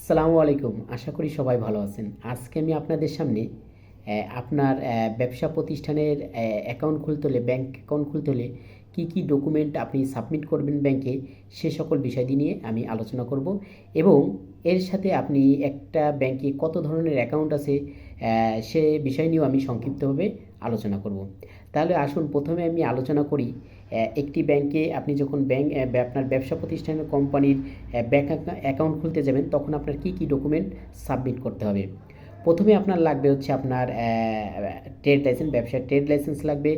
আসসালামু আলাইকুম। আশা করি সবাই ভালো আছেন। আজকে আমি আপনাদের সামনে আপনার ব্যবসা প্রতিষ্ঠানের অ্যাকাউন্ট খুলতে হলে, ব্যাংক অ্যাকাউন্ট খুলতে হলে কী কী ডকুমেন্ট আপনি সাবমিট করবেন ব্যাংকে, সে সকল বিষয়টি নিয়ে আমি আলোচনা করব এবং এর সাথে আপনি একটা ব্যাংকে কত ধরনের অ্যাকাউন্ট আছে সে বিষয় নিয়েও আমি সংক্ষিপ্তভাবে আলোচনা করব। তাহলে আসুন প্রথমে আমি আলোচনা করি একটি ব্যাংকে আপনি যখন আপনার ব্যবসা প্রতিষ্ঠানের কোম্পানির ব্যাংক অ্যাকাউন্ট খুলতে যাবেন তখন আপনার কী কী ডকুমেন্ট সাবমিট করতে হবে। প্রথমে আপনার লাগবে হচ্ছে আপনার ট্রেড লাইসেন্স, ব্যবসার ট্রেড লাইসেন্স লাগবে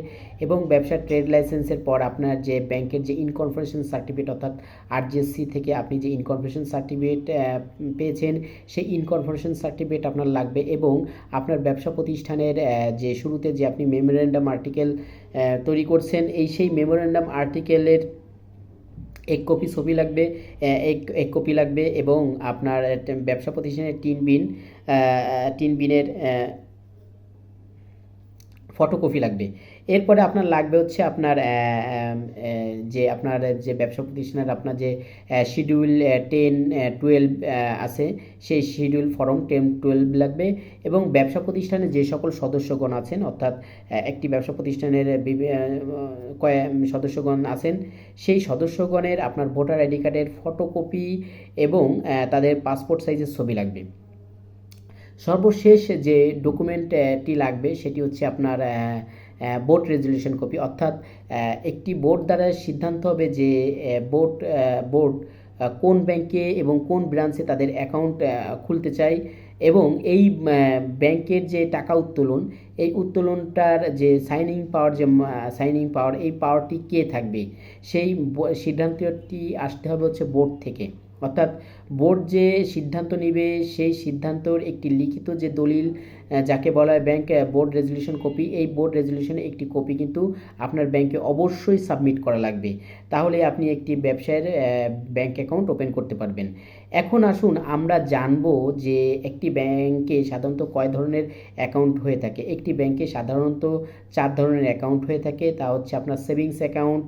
এবং ব্যবসার ট্রেড লাইসেন্সের পর আপনার যে ব্যাংকের যে ইনকর্পোরেশন সার্টিফিকেট অর্থাৎ আরজিএসসি থেকে আপনি যে ইনকর্পোরেশন সার্টিফিকেট পেয়েছেন সেই ইনকর্পোরেশন সার্টিফিকেট আপনার লাগবে এবং আপনার ব্যবসা প্রতিষ্ঠানের যে শুরুতে যে আপনি মেমোরেন্ডাম আর্টিকেল তৈরি করছেন সেই মেমোরেন্ডাম আর্টিকেলের এক কপি ছবি লাগবে, এক কপি লাগবে এবং আপনার ব্যবসা প্রতিষ্ঠানের টিন বিনের ফটোকপি লাগবে। এরপরে আপনার লাগবে হচ্ছে আপনার যে আপনার যে ব্যবসা প্রতিষ্ঠানের আপনার যে শিডিউল 10-12 আছে সেই শিডিউল ফর্ম 10-12 লাগবে এবং ব্যবসা প্রতিষ্ঠানে যে সকল সদস্যগণ আছেন অর্থাৎ একটি ব্যবসা প্রতিষ্ঠানের সদস্যগণ আছেন সেই সদস্যগণের আপনার ভোটার আইডি কার্ডের ফটোকপি এবং তাদের পাসপোর্ট সাইজের ছবি লাগবে। সর্বশেষ যে ডকুমেন্টটি লাগবে সেটি হচ্ছে আপনার বোর্ড রেজলিউশন কপি, অর্থাৎ একটি বোর্ড দ্বারা সিদ্ধান্ত হবে যে বোর্ড কোন ব্যাংকে এবং কোন ব্রাঞ্চে তাদের অ্যাকাউন্ট খুলতে চায় এবং এই ব্যাংকের যে টাকা উত্তোলন, এই উত্তোলনটার যে সাইনিং পাওয়ার এই পাওয়ারটি কে থাকবে, সেই সিদ্ধান্তটি আসতে হবে হচ্ছে বোর্ড থেকে। অর্থাৎ বোর্ড যে সিদ্ধান্ত নেবে সেই সিদ্ধান্তর একটি লিখিত যে দলিল যাকে বলা হয় ব্যাংক বোর্ড রেজলিউশন কপি, এই বোর্ড রেজলিউশনের একটি কপি কিন্তু আপনার ব্যাংকে অবশ্যই সাবমিট করা লাগবে, তাহলে আপনি একটি ব্যবসায়ের ব্যাংক অ্যাকাউন্ট ওপেন করতে পারবেন। এখন আসুন আমরা জানবো যে একটি ব্যাংকে সাধারণত কয় ধরনের অ্যাকাউন্ট হয়ে থাকে। একটি ব্যাংকে সাধারণত 4 ধরনের অ্যাকাউন্ট হয়ে থাকে, তা হচ্ছে আপনার সেভিংস অ্যাকাউন্ট,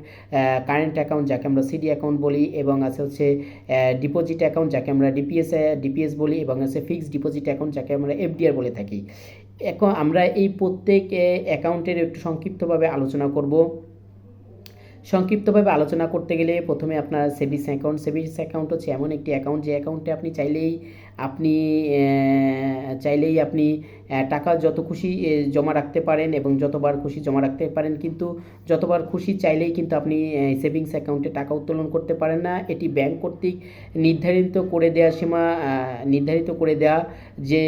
কারেন্ট অ্যাকাউন্ট যাকে আমরা সিডি অ্যাকাউন্ট বলি এবং আছে হচ্ছে ডিপোজিট অ্যাকাউন্ট যাকে আমরা ডিপিএস বলি এবং আছে ফিক্সড ডিপোজিট অ্যাকাউন্ট যাকে আমরা এফডিআর বলে থাকি। এখন আমরা এই প্রত্যেক অ্যাকাউন্টের একটু সংক্ষিপ্তভাবে আলোচনা করব। সংক্ষিপ্তভাবে আলোচনা করতে গেলে প্রথমে আপনার সেভিংস অ্যাকাউন্ট হচ্ছে এমন একটি অ্যাকাউন্ট যে অ্যাকাউন্টে আপনি চাইলেই টাকা যত খুশি জমা রাখতে পারেন এবং যতবার খুশি জমা রাখতে পারেন, কিন্তু যতবার খুশি চাইলেই কিন্তু আপনি সেভিংস অ্যাকাউন্টে টাকা উত্তোলন করতে পারেন না। এটি ব্যাংক কর্তৃক নির্ধারিত করে দেওয়া যে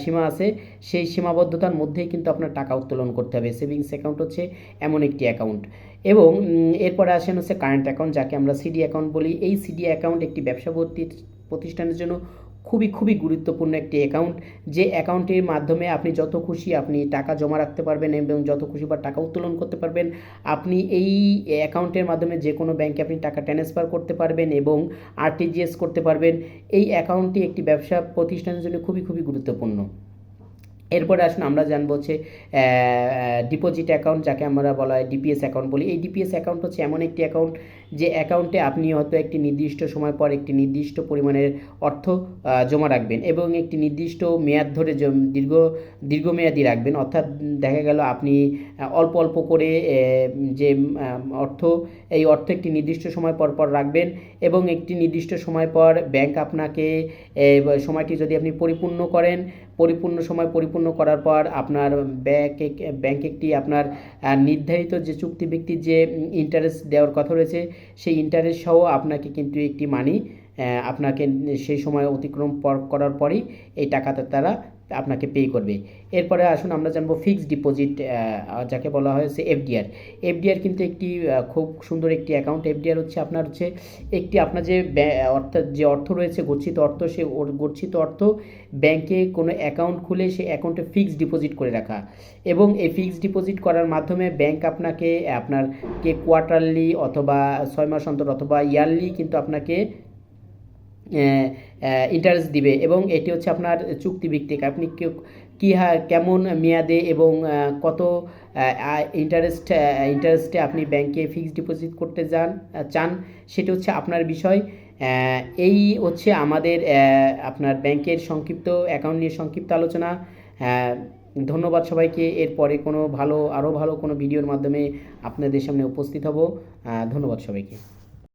সীমা আছে সেই সীমাবদ্ধতার মধ্যেই কিন্তু আপনার টাকা উত্তোলন করতে হবে। সেভিংস অ্যাকাউন্ট হচ্ছে এমন একটি অ্যাকাউন্ট এবং এরপরে আসেন হচ্ছে কারেন্ট অ্যাকাউন্ট যাকে আমরা সিডি অ্যাকাউন্ট বলি। এই সিডি অ্যাকাউন্ট একটি ব্যবসা প্রতিষ্ঠানের জন্য খুবই গুরুত্বপূর্ণ একটি অ্যাকাউন্ট, যে অ্যাকাউন্টের মাধ্যমে আপনি যত খুশি আপনি টাকা জমা রাখতে পারবেন এবং যত খুশি বা টাকা উত্তোলন করতে পারবেন। আপনি এই অ্যাকাউন্টের মাধ্যমে যে কোনো ব্যাংকে আপনি টাকা ট্রান্সফার করতে পারবেন এবং আরটিজিএস করতে পারবেন। এই অ্যাকাউন্টটি একটি ব্যবসা প্রতিষ্ঠানের জন্য খুবই গুরুত্বপূর্ণ। এরপরে আসুন আমরা জানবো হচ্ছে ডিপোজিট অ্যাকাউন্ট যাকে আমরা বলা হয় ডিপিএস অ্যাকাউন্ট বলি। এই ডিপিএস অ্যাকাউন্ট হচ্ছে এমন একটি অ্যাকাউন্ট যে অ্যাকাউন্টে আপনি হয়তো একটি নির্দিষ্ট সময় পর একটি নির্দিষ্ট পরিমাণের অর্থ জমা রাখবেন এবং একটি নির্দিষ্ট মেয়াদ ধরে দীর্ঘমেয়াদী রাখবেন। অর্থাৎ দেখা গেল আপনি অল্প করে যে এই অর্থ একটি নির্দিষ্ট সময় পর রাখবেন এবং একটি নির্দিষ্ট সময় পর ব্যাংক আপনাকে সময়টি যদি আপনি পরিপূর্ণ করার পর আপনার ব্যাংক একটি আপনার নির্ধারিত যে চুক্তিভিত্তিক যে ইন্টারেস্ট দেওয়ার কথা রয়েছে সেই ইন্টারেস্ট সহ আপনাকে কিন্তু একটি মানি আপনাকে সেই সময় অতিক্রম করার পরই এই টাকাটা তারা আপনাকে পে করবে। এরপরে আসুন আমরা জানবো ফিক্সড ডিপোজিট যাকে বলা হয়েছে এফডিআর কিন্তু একটি খুব সুন্দর একটি অ্যাকাউন্ট। এফডিআর হচ্ছে আপনার যে অর্থ রয়েছে গচ্ছিত অর্থ, সেই গচ্ছিত অর্থ ব্যাংকে কোনো অ্যাকাউন্ট খুলে সেই অ্যাকাউন্টে ফিক্সড ডিপোজিট করে রাখা এবং এই ফিক্সড ডিপোজিট করার মাধ্যমে ব্যাংক আপনাকে কোয়ার্টারলি অথবা 6 মাস অন্তর অথবা ইয়ারলি কিন্তু আপনাকে ইন্টারেস্ট দিবে এবং এটি হচ্ছে আপনার চুক্তিভিত্তিক। আপনি কেমন মেয়াদে এবং কত ইন্টারেস্টে আপনি ব্যাংকে ফিক্সড ডিপোজিট করতে চান সেটি হচ্ছে আপনার বিষয়। এই হচ্ছে আমাদের আপনার ব্যাংকের সংক্ষিপ্ত অ্যাকাউন্ট নিয়ে সংক্ষিপ্ত আলোচনা। ধন্যবাদ সবাইকে। এরপরে কোনো আরও ভালো কোনো ভিডিওর মাধ্যমে আপনাদের সামনে উপস্থিত হব। ধন্যবাদ সবাইকে।